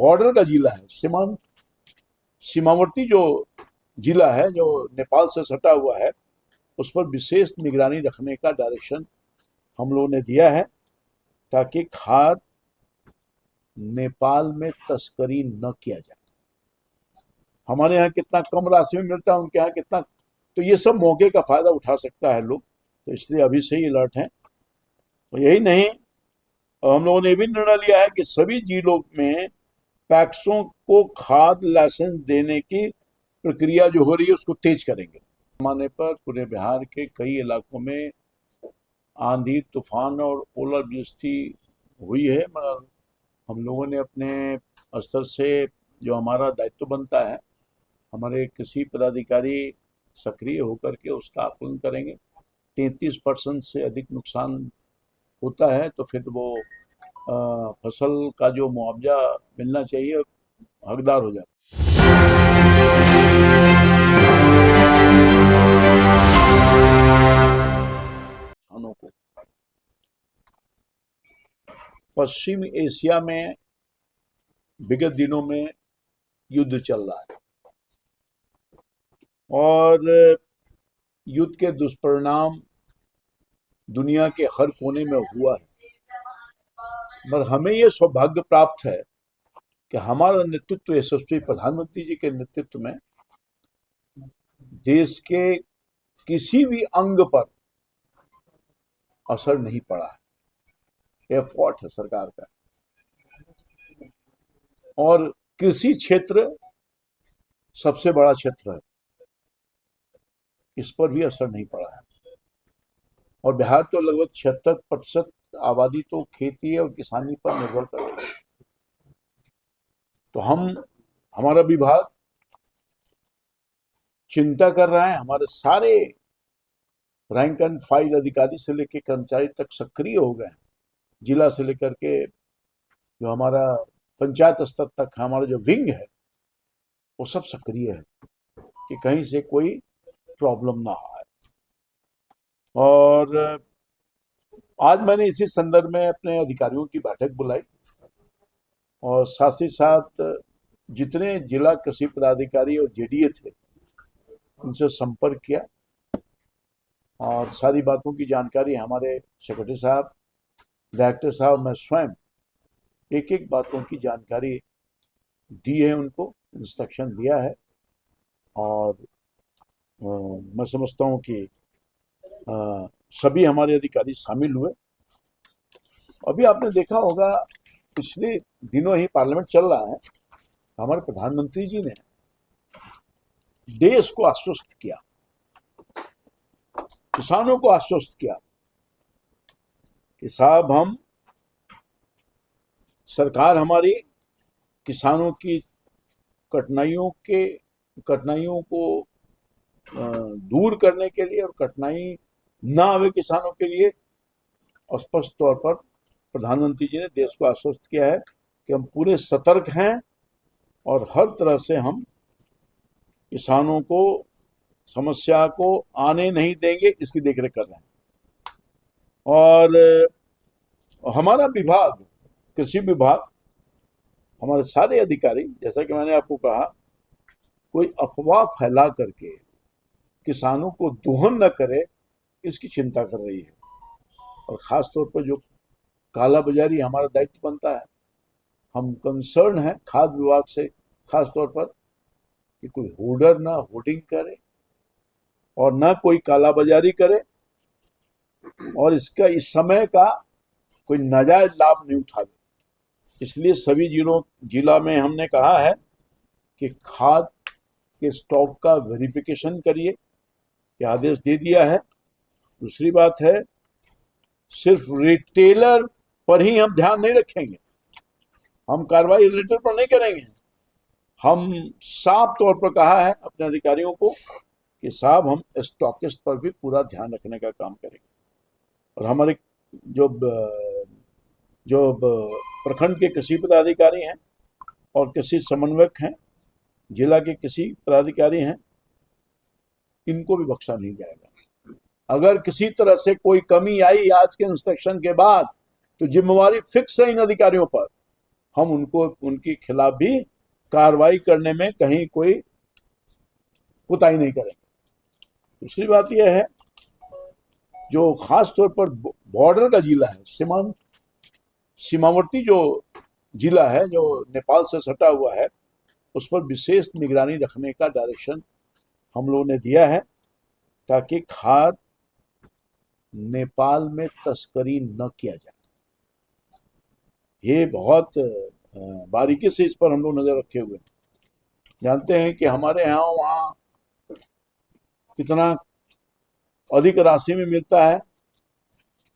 Border का जिला है, सीमावर्ती जो जिला है जो नेपाल से सटा हुआ है, उस पर विशेष निगरानी रखने का डायरेक्शन हम लोगों ने दिया है, ताकि खाद नेपाल में तस्करी न किया जाए। हमारे यहाँ कितना कम राशि में मिलता है, उनके यहाँ कितना, तो ये सब मौके का फायदा उठा सकता है लोग, तो इसलिए अभी से ही अलर्ट हैं। तो यही नहीं, हम लोगों ने भी निर्णय लिया है कि सभी जिलों में पैक्सों को खाद लाइसेंस देने की प्रक्रिया जो हो रही है उसको तेज करेंगे। पैमाने पर पूरे बिहार के कई इलाकों में आंधी तूफान और ओलावृष्टि हुई है, मगर हम लोगों ने अपने स्तर से जो हमारा दायित्व बनता है, हमारे कृषि पदाधिकारी सक्रिय होकर के उसका आकलन करेंगे। 33% से अधिक नुकसान होता है तो फिर वो फसल का जो मुआवजा मिलना चाहिए हकदार हो जाता किसानों को। पश्चिम एशिया में विगत दिनों में युद्ध चल रहा है और युद्ध के दुष्परिणाम दुनिया के हर कोने में हुआ है, मगर हमें ये सौभाग्य प्राप्त है कि हमारा नेतृत्व यशस्वी प्रधानमंत्री जी के नेतृत्व में देश के किसी भी अंग पर असर नहीं पड़ा है। एफर्ट है सरकार का, और कृषि क्षेत्र सबसे बड़ा क्षेत्र है, इस पर भी असर नहीं पड़ा है। और बिहार तो लगभग 76% आबादी तो खेती और किसानी पर निर्भर कर रही है। तो हमारा विभाग चिंता कर रहा है, हमारे सारे रैंक एंड फाइल अधिकारी से लेकर कर्मचारी तक सक्रिय हो गए हैं। जिला से लेकर के जो हमारा पंचायत स्तर तक हमारा जो विंग है वो सब सक्रिय है कि कहीं से कोई प्रॉब्लम ना आए। और आज मैंने इसी संदर्भ में अपने अधिकारियों की बैठक बुलाई और साथ ही साथ जितने जिला कृषि पदाधिकारी और जेडीए थे उनसे संपर्क किया और सारी बातों की जानकारी हमारे सेक्रेटरी साहब, डायरेक्टर साहब, मैं स्वयं एक एक बातों की जानकारी दी है, उनको इंस्ट्रक्शन दिया है। और मैं समझता हूँ कि सभी हमारे अधिकारी शामिल हुए। अभी आपने देखा होगा पिछले दिनों ही पार्लियामेंट चल रहा है, हमारे प्रधानमंत्री जी ने देश को आश्वस्त किया, किसानों को आश्वस्त किया कि साहब हम सरकार हमारी किसानों की कठिनाइयों को दूर करने के लिए और कठिनाई ना आवे किसानों के लिए स्पष्ट तौर पर प्रधानमंत्री जी ने देश को आश्वस्त किया है कि हम पूरे सतर्क हैं और हर तरह से हम किसानों को समस्या को आने नहीं देंगे, इसकी देखरेख कर रहे हैं। और हमारा विभाग, कृषि विभाग, हमारे सारे अधिकारी, जैसा कि मैंने आपको कहा, कोई अफवाह फैला करके किसानों को दोहन न करे इसकी चिंता कर रही है। और ख़ास तौर पर जो काला बाजारी हमारा दायित्व बनता है, हम कंसर्न हैं खाद्य विभाग से खास तौर पर कि कोई होर्डर ना होर्डिंग करे और ना कोई काला बाजारी करे और इसका इस समय का कोई नाजायज लाभ नहीं उठावे। इसलिए सभी जिला में हमने कहा है कि खाद के स्टॉक का वेरिफिकेशन करिए, ये आदेश दे दिया है। दूसरी बात है, सिर्फ रिटेलर पर ही हम ध्यान नहीं रखेंगे, हम कार्रवाई रिटेलर पर नहीं करेंगे। हम साफ तौर पर कहा है अपने अधिकारियों को कि साहब हम स्टॉकिस्ट पर भी पूरा ध्यान रखने का काम करेंगे। और हमारे जो प्रखंड के कृषि पदाधिकारी हैं और कृषि समन्वयक हैं, जिला के कृषि पदाधिकारी हैं, इनको भी बख्शा नहीं जाएगा। अगर किसी तरह से कोई कमी आई आज के इंस्ट्रक्शन के बाद तो जिम्मेवारी फिक्स है इन अधिकारियों पर हम उनको उनके खिलाफ भी कार्रवाई करने में कहीं कोई कुताही नहीं करेंगे। दूसरी बात यह है, जो खास तौर पर बॉर्डर का जिला है, सीमावर्ती जो जिला है जो नेपाल से सटा हुआ है, उस पर विशेष निगरानी रखने का डायरेक्शन हम लोगों ने दिया है, ताकि खाद नेपाल में तस्करी न किया जाए। ये बहुत बारीकी से इस पर हम लोग नजर रखे हुए हैं। जानते हैं कि हमारे यहाँ वहाँ कितना अधिक राशि में मिलता है,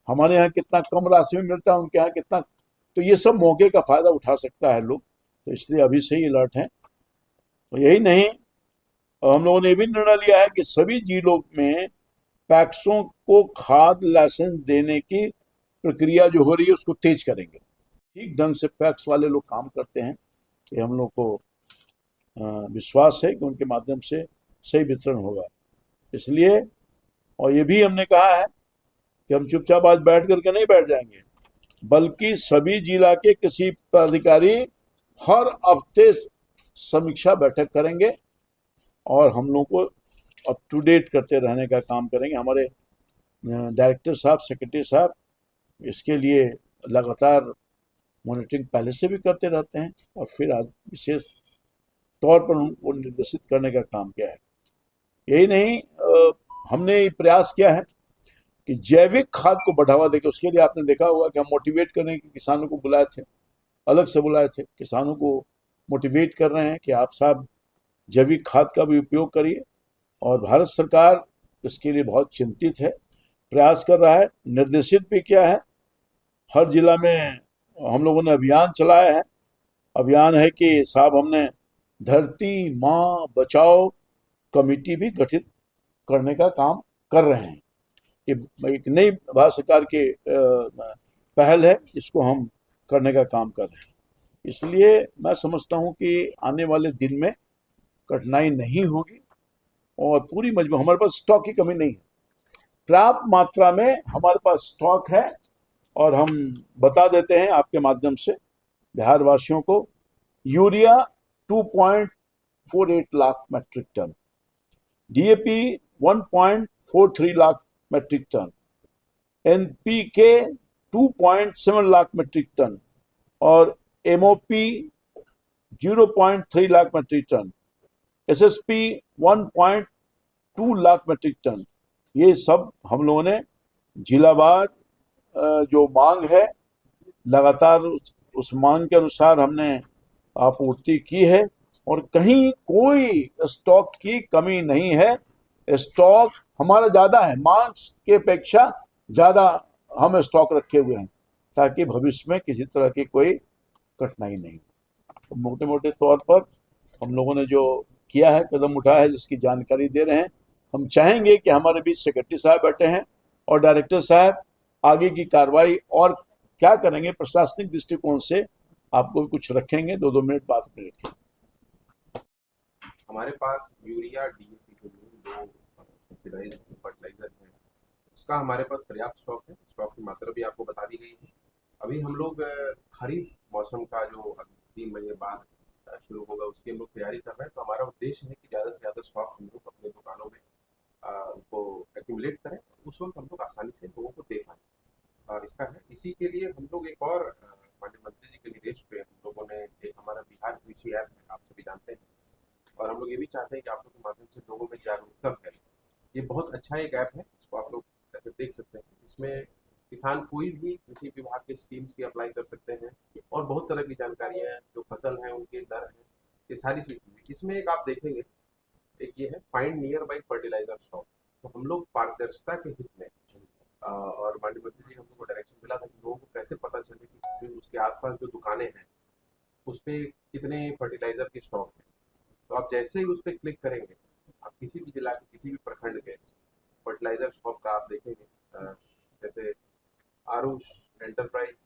हमारे यहाँ कितना कम राशि में मिलता है, उनके यहाँ कितना। तो ये सब मौके का फायदा उठा सकता है लोग, तो इसलिए अभी से ही अलर्ट हैं। तो यही नहीं, हम लोगों ने ये भी निर्णय लिया है कि सभी जिलों में पैक्सों को खाद लाइसेंस देने की प्रक्रिया जो हो रही है उसको तेज करेंगे। ठीक ढंग से पैक्स वाले लोग काम करते हैं, कि हम लोग को विश्वास है कि उनके माध्यम से सही वितरण होगा। इसलिए, और ये भी हमने कहा है कि हम चुपचाप आज बैठ करके नहीं बैठ जाएंगे, बल्कि सभी जिला के कृषि पदाधिकारी हर हफ्ते समीक्षा बैठक करेंगे और हम लोग को अप टू डेट करते रहने का काम करेंगे। हमारे डायरेक्टर साहब, सेक्रेटरी साहब इसके लिए लगातार मॉनिटरिंग पहले से भी करते रहते हैं, और फिर आज विशेष तौर पर उनको निर्देशित करने का काम किया है। यही नहीं, हमने प्रयास किया है कि जैविक खाद को बढ़ावा देकर, उसके लिए आपने देखा होगा कि हम मोटिवेट करने के किसानों को बुलाए थे, अलग से बुलाए थे, किसानों को मोटिवेट कर रहे हैं कि आप साहब जैविक खाद का भी उपयोग करिए। और भारत सरकार इसके लिए बहुत चिंतित है, प्रयास कर रहा है, निर्देशित भी किया है। हर जिला में हम लोगों ने अभियान चलाया है। अभियान है कि साहब हमने धरती माँ बचाओ कमेटी भी गठित करने का काम कर रहे हैं। ये एक नई भारत सरकार की पहल है, इसको हम करने का काम कर रहे हैं। इसलिए मैं समझता हूँ कि आने वाले दिन में कठिनाई नहीं होगी, और पूरी मजबूत, हमारे पास स्टॉक की कमी नहीं है, पर्याप्त मात्रा में हमारे पास स्टॉक है। और हम बता देते हैं आपके माध्यम से बिहार वासियों को, urea 2.48 lakh metric ton, DAP 1.43 lakh metric ton, NPK 2.7 lakh metric ton, और MOP 0.3 lakh metric ton, SSP 1.2 lakh metric ton. ये सब हम लोगों ने जिलावार जो मांग है, लगातार उस मांग के अनुसार हमने आपूर्ति की है, और कहीं कोई स्टॉक की कमी नहीं है। स्टॉक हमारा ज़्यादा है, मांग के अपेक्षा ज़्यादा हम स्टॉक रखे हुए हैं, ताकि भविष्य में किसी तरह की कोई कठिनाई नहीं। तो मोटे मोटे तौर पर हम लोगों ने जो किया है, कदम उठाया है, जिसकी जानकारी दे रहे हैं। हम चाहेंगे कि हमारे बीच सेक्रेटरी साहब बैठे हैं और डायरेक्टर साहब आगे की कार्रवाई और क्या करेंगे प्रशासनिक दृष्टिकोण से, आपको कुछ रखेंगे, 2-2 मिनट बात में रखेंगे। हमारे पास यूरिया डीएपी के लिए 2 फर्टिलाइजर है, उसका हमारे पास पर्याप्त स्टॉक है। स्टॉक की मात्रा भी आपको बता दी गई है। अभी हम लोग खरीफ मौसम का जो 3 महीने बाद शुरू होगा उसकी हम लोग तैयारी कर रहे हैं। तो हमारा उद्देश्य है कि ज़्यादा से ज़्यादा स्टॉक हम लोग अपने दुकानों में उसको एक्यूमुलेट करें, उस वक्त हम लोग आसानी से लोगों को दे पाएँ। इसका है, इसी के लिए हम लोग एक और माननीय मंत्री जी के निर्देश पे हम लोगों ने एक हमारा बिहार कृषि ऐप है, आप सभी जानते हैं, और हम लोग ये भी चाहते हैं कि आप लोग के माध्यम से लोगों में जागरूकता फैले। ये बहुत अच्छा एक ऐप है, इसको आप लोग ऐसे देख सकते हैं। इसमें किसान कोई भी कृषि विभाग के स्कीम्स की अप्लाई कर सकते हैं, और बहुत तरह की जानकारियाँ हैं, जो फसल हैं उनके दर हैं, ये सारी चीज़ें इसमें एक आप देखेंगे। एक ये है find nearby fertiliser stock. तो हम लोग पारदर्शिता के हित में और माननीय मंत्री जी हमको डायरेक्शन मिला था कि लोगों को कैसे पता चले कि उसके आसपास जो दुकानें हैं उस पर कितने फर्टिलाइजर के स्टॉक है। तो आप जैसे ही उस पर क्लिक करेंगे, आप किसी भी जिला के किसी भी प्रखंड के फर्टिलाइजर शॉप का आप देखेंगे, जैसे आरुष एंटरप्राइज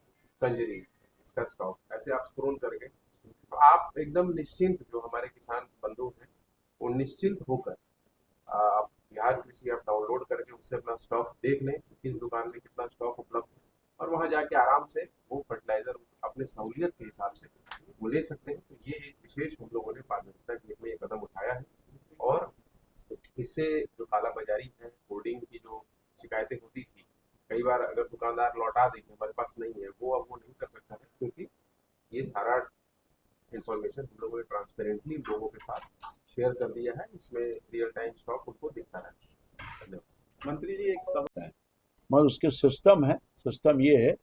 कंजरी, इसका स्टॉक ऐसे आप स्क्रॉल करके, तो आप एकदम निश्चिंत, जो हमारे किसान बंधु हैं वो निश्चिंत होकर आप बिहार कृषि ऐप डाउनलोड करके उससे अपना स्टॉक देख लें, किस दुकान में कितना स्टॉक उपलब्ध है, और वहां जाके आराम से वो फर्टिलाइजर अपने सहूलियत के हिसाब से वो ले सकते हैं। तो ये एक विशेष हम लोगों ने पारदर्शिता के हित में ये कदम उठाया है, और इससे जो कालाबाजारी है, होर्डिंग की जो शिकायतें होती थी, कई बार अगर दुकानदार लौटा दे कि हमारे पास नहीं है, वो अब वो नहीं कर सकता है, क्योंकि ये सारा इंफॉर्मेशन हम लोगों ने ट्रांसपेरेंटली लोगों के साथ शेयर कर दिया है। इसमें रियल टाइम स्टॉक उनको दिखता है। धन्यवाद। मंत्री जी, एक सवाल है मगर उसके सिस्टम है। सिस्टम ये है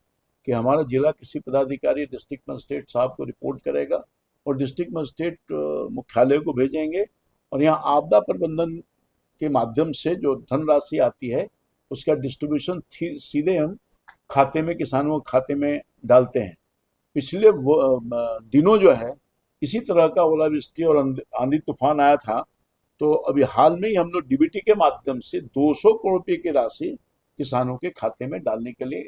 कि हमारा जिला कृषि पदाधिकारी डिस्ट्रिक्ट मजिस्ट्रेट साहब को रिपोर्ट करेगा और डिस्ट्रिक्ट मजिस्ट्रेट मुख्यालय को भेजेंगे, और यहाँ आपदा प्रबंधन के माध्यम से जो धनराशि आती है उसका डिस्ट्रीब्यूशन सीधे हम खाते में, किसानों के खाते में डालते हैं। पिछले दिनों जो है इसी तरह का ओलावृष्टि और आंधी तूफान आया था, तो अभी हाल में ही हम लोग डीबीटी के माध्यम से 200 करोड़ रुपए की राशि किसानों के खाते में डालने के लिए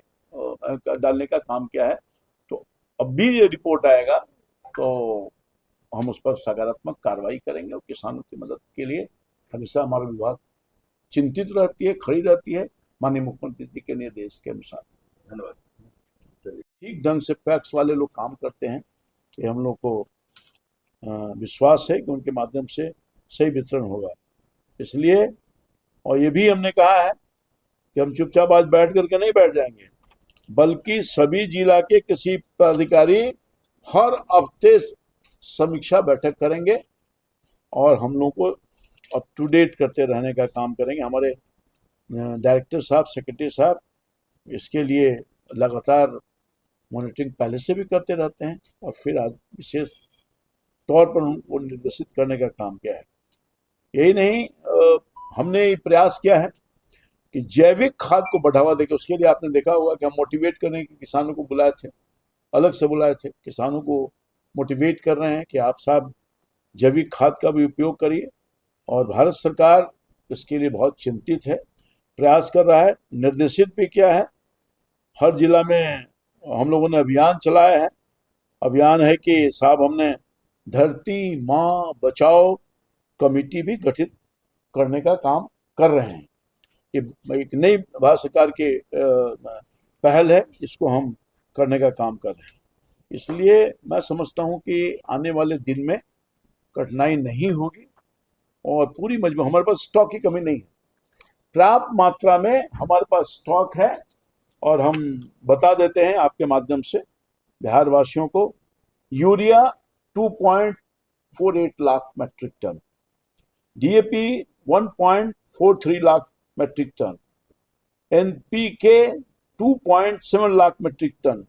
डालने का काम किया है। तो अब भी ये रिपोर्ट आएगा तो हम उस पर सकारात्मक कार्रवाई करेंगे, और किसानों की मदद के लिए हमेशा हमारा विभाग चिंतित रहती है, खड़ी रहती है, माननीय मुख्यमंत्री जी के निर्देश के अनुसार। धन्यवाद। ठीक ढंग से पैक्स वाले लोग काम करते हैं, ये हम लोग को विश्वास है कि उनके माध्यम से सही वितरण होगा। इसलिए, और ये भी हमने कहा है कि हम चुपचाप आज बैठ करके नहीं बैठ जाएंगे, बल्कि सभी जिला के कृषि पदाधिकारी हर हफ्ते समीक्षा बैठक करेंगे और हम लोग को अप टू डेट करते रहने का काम करेंगे। हमारे डायरेक्टर साहब, सेक्रेटरी साहब इसके लिए लगातार मॉनिटरिंग पहले से भी करते रहते हैं, और फिर आज विशेष तौर पर उनको निर्देशित करने का काम किया है। यही नहीं, हमने प्रयास किया है कि जैविक खाद को बढ़ावा देकर, उसके लिए आपने देखा होगा कि हम मोटिवेट करने के किसानों को बुलाए थे, अलग से बुलाए थे, किसानों को मोटिवेट कर रहे हैं कि आप साहब जैविक खाद का भी उपयोग करिए, और भारत सरकार इसके लिए बहुत चिंतित है, प्रयास कर रहा है, निर्देशित भी किया है। हर जिला में हम लोगों ने अभियान चलाया है। अभियान है कि साहब हमने धरती माँ बचाओ कमेटी भी गठित करने का काम कर रहे हैं। ये एक नई भारत सरकार की पहल है, इसको हम करने का काम कर रहे हैं। इसलिए मैं समझता हूँ कि आने वाले दिन में कठिनाई नहीं होगी, और पूरी मजबूत, हमारे पास स्टॉक की कमी नहीं है, पर्याप्त मात्रा में हमारे पास स्टॉक है। और हम बता देते हैं आपके माध्यम से बिहार वासियों को, urea 2.48 lakh metric ton, DAP 1.43 lakh metric ton, NPK 2.7 lakh metric ton,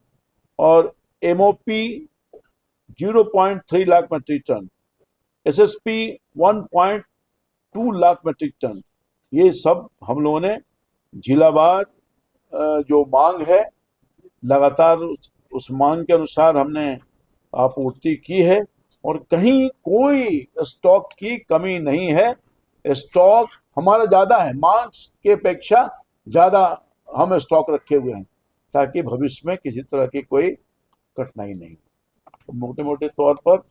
और MOP 0.3 lakh metric ton, SSP 1.2 lakh metric ton. ये सब हम लोगों ने जिलावार जो मांग है लगातार उस मांग के अनुसार हमने आपूर्ति की है, और कहीं कोई स्टॉक की कमी नहीं है। स्टॉक हमारा ज़्यादा है, मांग के अपेक्षा ज़्यादा हम स्टॉक रखे हुए हैं, ताकि भविष्य में किसी तरह की कोई कठिनाई नहीं। तो मोटे मोटे तौर पर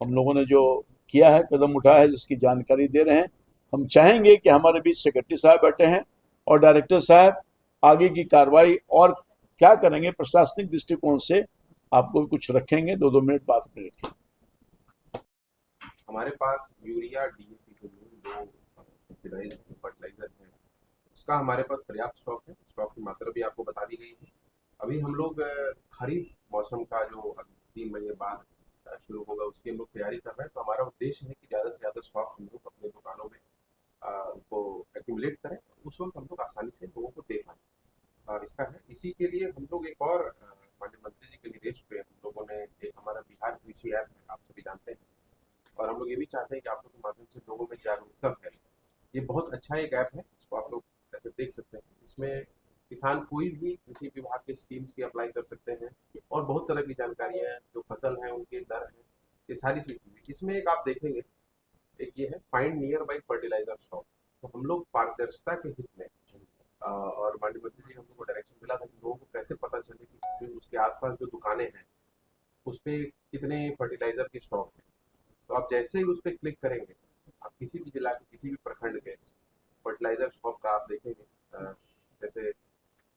हम लोगों ने जो किया है, कदम उठाया है, जिसकी जानकारी दे रहे हैं। हम चाहेंगे कि हमारे बीच सेक्रेटरी साहब बैठे हैं और डायरेक्टर साहब आगे की कार्रवाई और क्या करेंगे प्रशासनिक दृष्टिकोण से, आपको कुछ रखेंगे, 2-2 मिनट बात में रखेंगे। हमारे पास यूरिया डीएपी के लिए दो फर्टिलाइजर है, उसका हमारे पास पर्याप्त स्टॉक है। स्टॉक की मात्रा भी आपको बता दी गई है। अभी हम लोग खरीफ मौसम का जो 3 महीने बाद शुरू होगा, उसकी हम लोग तैयारी कर रहे हैं। तो हमारा उद्देश्य है कि ज़्यादा से ज़्यादा स्टॉक हम लोग अपने दुकानों में उसको एक्यूमुलेट करें, उस वक्त हम लोग आसानी से लोगों को दे पाएँ। इसका है, इसी के लिए हम लोग एक और माननीय मंत्री जी के निर्देश पे हम लोगों ने एक हमारा बिहार कृषि ऐप है, आप सभी जानते हैं, और हम लोग ये भी चाहते हैं कि आप लोग के माध्यम से लोगों में जागरूकता फैले। ये बहुत अच्छा एक ऐप है, इसको आप लोग ऐसे देख सकते हैं। इसमें किसान कोई भी कृषि विभाग के स्कीम्स की अप्लाई कर सकते हैं, और बहुत तरह की जानकारियां हैं, जो फसल हैं उनके दर हैं, ये सारी चीजें इसमें एक आप देखेंगे। एक ये है find nearby fertiliser stock. तो हम लोग पारदर्शिता के हित में और माननीय मंत्री जी हमको डायरेक्शन मिला था कि लोगों को कैसे पता चले कि उसके आसपास जो दुकानें हैं उस पर कितने फर्टिलाइजर के स्टॉक है। तो आप जैसे ही उस पर क्लिक करेंगे, आप किसी भी जिला के किसी भी प्रखंड के फर्टिलाइजर शॉप का आप देखेंगे, जैसे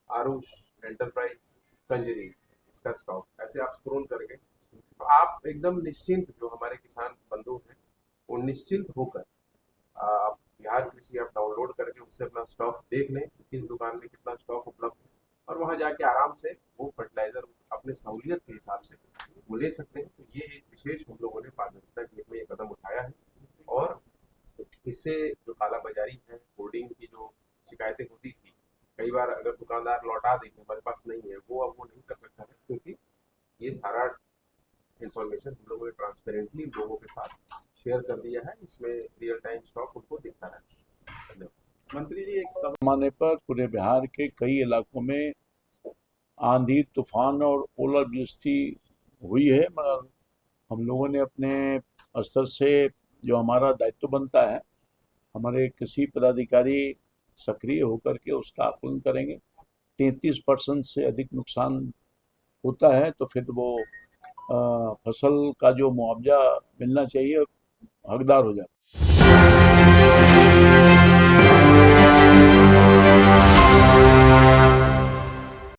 आरुष एंटरप्राइज कंजरी, इसका स्टॉक ऐसे आप स्क्रॉल करके तो आप एकदम निश्चिंत, जो हमारे किसान बंधु हैं वो निश्चिंत होकर आप बिहार कृषि ऐप डाउनलोड करके उससे अपना स्टॉक देख लें कि किस दुकान में कितना स्टॉक उपलब्ध है, और वहां जाके आराम से वो फर्टिलाइजर अपने सहूलियत के हिसाब से वो ले सकते हैं। तो ये एक विशेष हम लोगों ने पारदर्शिता के लिए ये कदम उठाया है, और इससे जो कालाबाजारी है, होर्डिंग की जो शिकायतें होती थी, कई बार अगर दुकानदार लौटा देंगे हमारे पास नहीं है, वो अब वो नहीं कर सकता है, क्योंकि ये सारा इंफॉर्मेशन हम लोगों ने ट्रांसपेरेंटली लोगों के साथ शेयर कर दिया है। इसमें रियल टाइम स्टॉक उनको दिखता है। धन्यवाद। मंत्री जी, एक पैमाने पर पूरे बिहार के कई इलाकों में आंधी तूफान और ओलावृष्टि हुई है, मगर हम लोगों ने अपने स्तर से जो हमारा दायित्व बनता है, हमारे कृषि पदाधिकारी सक्रिय होकर के उसका आकलन करेंगे। 33% से अधिक नुकसान होता है तो फिर वो फसल का जो मुआवजा मिलना चाहिए हकदार हो जाता है।